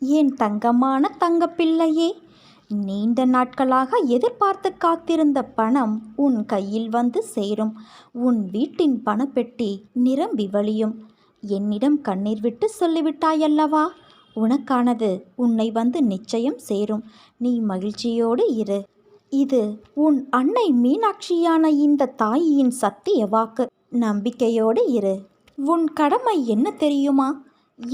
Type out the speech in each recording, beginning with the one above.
என் தங்கமான தங்கப்பிள்ளையே, நீண்ட நாட்களாக எதிர்பார்த்து காத்திருந்த பணம் உன் கையில் வந்து சேரும். உன் வீட்டின் பணப்பெட்டி நிரம்பி வழியும். என்னிடம் கண்ணீர் விட்டு சொல்லிவிட்டாயல்லவா? உனக்கானது உன்னை வந்து நிச்சயம் சேரும். நீ மகிழ்ச்சியோடு இரு. இது உன் அன்னை மீனாட்சியான இந்த தாயின் சத்திய வாக்கு. நம்பிக்கையோடு இரு. உன் கடமை என்ன தெரியுமா?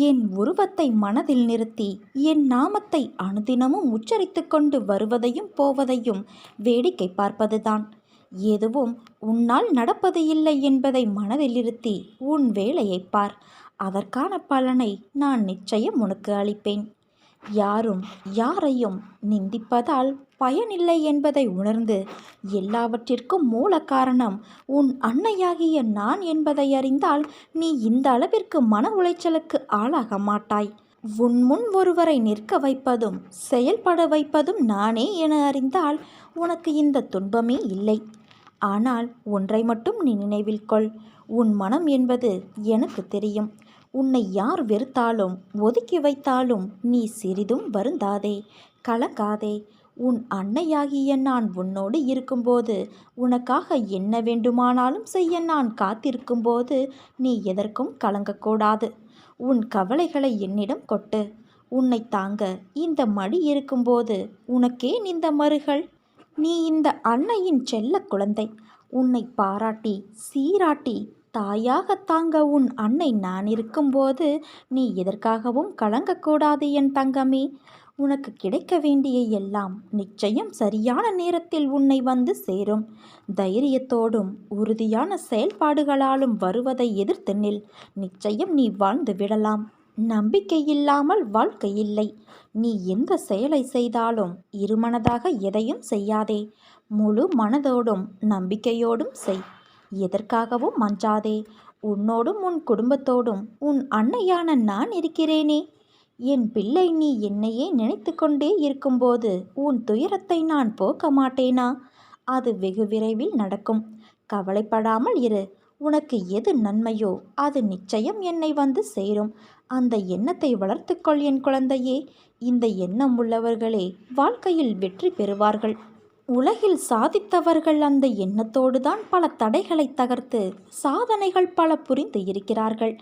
என் உருவத்தை மனதில் நிறுத்தி என் நாமத்தை அனுதினமும் உச்சரித்து கொண்டு வருவதையும் போவதையும் வேடிக்கை பார்ப்பதுதான். எதுவும் உன்னால் நடப்பது இல்லை என்பதை மனதில் இருத்தி உன் வேலையை பார். அதற்கான பலனை நான் நிச்சயம் உனக்கு அளிப்பேன். யாரும் யாரையும் நிந்திப்பதால் பயனில்லை என்பதை உணர்ந்து எல்லாவற்றிற்கும் மூல காரணம் உன் அன்னையாகிய நான் என்பதை அறிந்தால் நீ இந்த அளவிற்கு மன உளைச்சலுக்கு ஆளாக மாட்டாய். உன் முன் ஒருவரை நிற்க வைப்பதும் செயல்பட வைப்பதும் நானே என அறிந்தால் உனக்கு இந்த துன்பமே இல்லை. ஆனால் ஒன்றை மட்டும் நீ நினைவில் கொள். உன் மனம் என்பது எனக்கு தெரியும். உன்னை யார் வெறுத்தாலும் ஒதுக்கி வைத்தாலும் நீ சிறிதும் வருந்தாதே, கலங்காதே. உன் அன்னையாகிய நான் உன்னோடு இருக்கும்போது, உனக்காக என்ன வேண்டுமானாலும் செய்ய நான் காத்திருக்கும்போது நீ எதற்கும் கலங்கக்கூடாது. உன் கவலைகளை என்னிடம் கொட்டு. உன்னை தாங்க இந்த மடி இருக்கும்போது உனக்கேன் இந்த மறுகள்? நீ இந்த அன்னையின் செல்ல குழந்தை. உன்னை பாராட்டி சீராட்டி தாயாக தாங்க உன் அன்னை நான் இருக்கும்போது நீ எதற்காகவும் கலங்கக்கூடாது என் தங்கமே. உனக்கு கிடைக்க வேண்டிய எல்லாம் நிச்சயம் சரியான நேரத்தில் உன்னை வந்து சேரும். தைரியத்தோடும் உறுதியான செயல்பாடுகளாலும் வருவதை எதிர்த்து நில். நிச்சயம் நீ வாழ்ந்து விடலாம். நம்பிக்கை இல்லாமல் வாழ்க்கை இல்லை. நீ எந்த செயலை செய்தாலும் இருமனதாக எதையும் செய்யாதே. முழு மனதோடும் நம்பிக்கையோடும் செய். எதற்காகவும் அஞ்சாதே. உன்னோடும் உன் குடும்பத்தோடும் உன் அன்னையான நான் இருக்கிறேனே. என் பிள்ளை, நீ என்னையே நினைத்து கொண்டே இருக்கும்போது உன் துயரத்தை நான் போக்க மாட்டேனா? அது வெகு விரைவில் நடக்கும். கவலைப்படாமல் இரு. உனக்கு எது நன்மையோ அது நிச்சயம் என்னை வந்து சேரும். அந்த எண்ணத்தை வளர்த்துக்கொள் என் குழந்தையே. இந்த எண்ணம் உள்ளவர்களே வாழ்க்கையில் வெற்றி பெறுவார்கள். உலகில் சாதித்தவர்கள் அந்த எண்ணத்தோடு தான் பல தடைகளை தகர்த்து சாதனைகள் பல புரிந்து இருக்கிறார்கள்.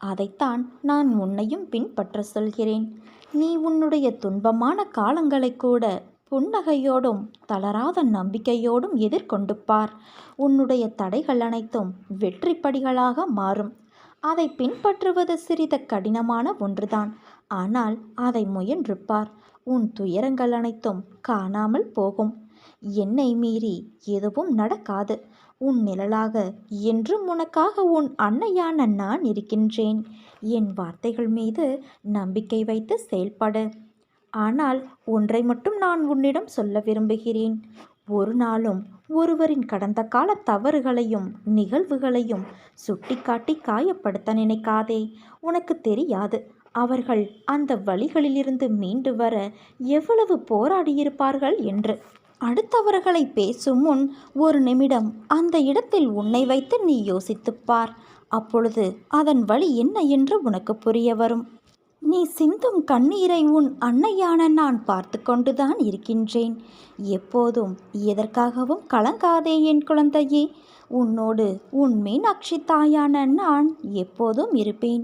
அதைத்தான் நான் உன்னையும் பின்பற்ற சொல்கிறேன். நீ உன்னுடைய துன்பமான காலங்களை கூட புன்னகையோடும் தளராத நம்பிக்கையோடும் எதிர்கொண்டு பார். உன்னுடைய தடைகள் அனைத்தும் வெற்றி படிகளாக மாறும். அதை பின்பற்றுவது சிறிது கடினமான ஒன்றுதான். ஆனால் அதை முயன்று பார். உன் துயரங்கள் அனைத்தும் காணாமல் போகும். என்னை மீறி எதுவும் நடக்காது. உன் நிழலாக என்றும் உனக்காக உன் அன்னையான நான் இருக்கின்றேன். என் வார்த்தைகள் மீது நம்பிக்கை வைத்து செயல்படு. ஆனால் ஒன்றை மட்டும் நான் உன்னிடம் சொல்ல விரும்புகிறேன். ஒரு நாளும் ஒருவரின் கடந்த கால தவறுகளையும் நிகழ்வுகளையும் சுட்டிக்காட்டி காயப்படுத்த நினைக்காதே. உனக்கு தெரியாது அவர்கள் அந்த வழிகளிலிருந்து மீண்டு வர எவ்வளவு போராடியிருப்பார்கள் என்று. அடுத்தவர்களை பேசும் முன் ஒரு நிமிடம் அந்த இடத்தில் உன்னை வைத்து நீ யோசித்துப்பார். அப்பொழுது அதன் வழி என்ன என்று உனக்கு புரிய வரும். நீ சிந்தும் கண்ணீரை உன் அன்னையான நான் பார்த்து கொண்டுதான் இருக்கின்றேன். எப்போதும் எதற்காகவும் கலங்காதே என் குழந்தையே. உன்னோடு உன் மீனாட்சி தாயான நான் எப்போதும் இருப்பேன்.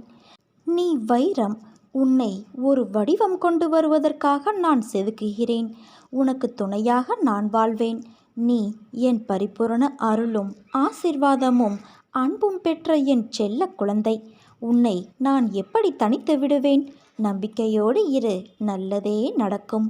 நீ வைரம். உன்னை ஒரு வடிவம் கொண்டு வருவதற்காக நான் செதுக்குகிறேன். உனக்கு துணையாக நான் வாழ்வேன். நீ என் பரிபூரண அருளும் ஆசிர்வாதமும் அன்பும் பெற்ற என் செல்ல குழந்தை. உன்னை நான் எப்படி தனித்து விடுவேன்? நம்பிக்கையோடு இரு. நல்லதே நடக்கும்.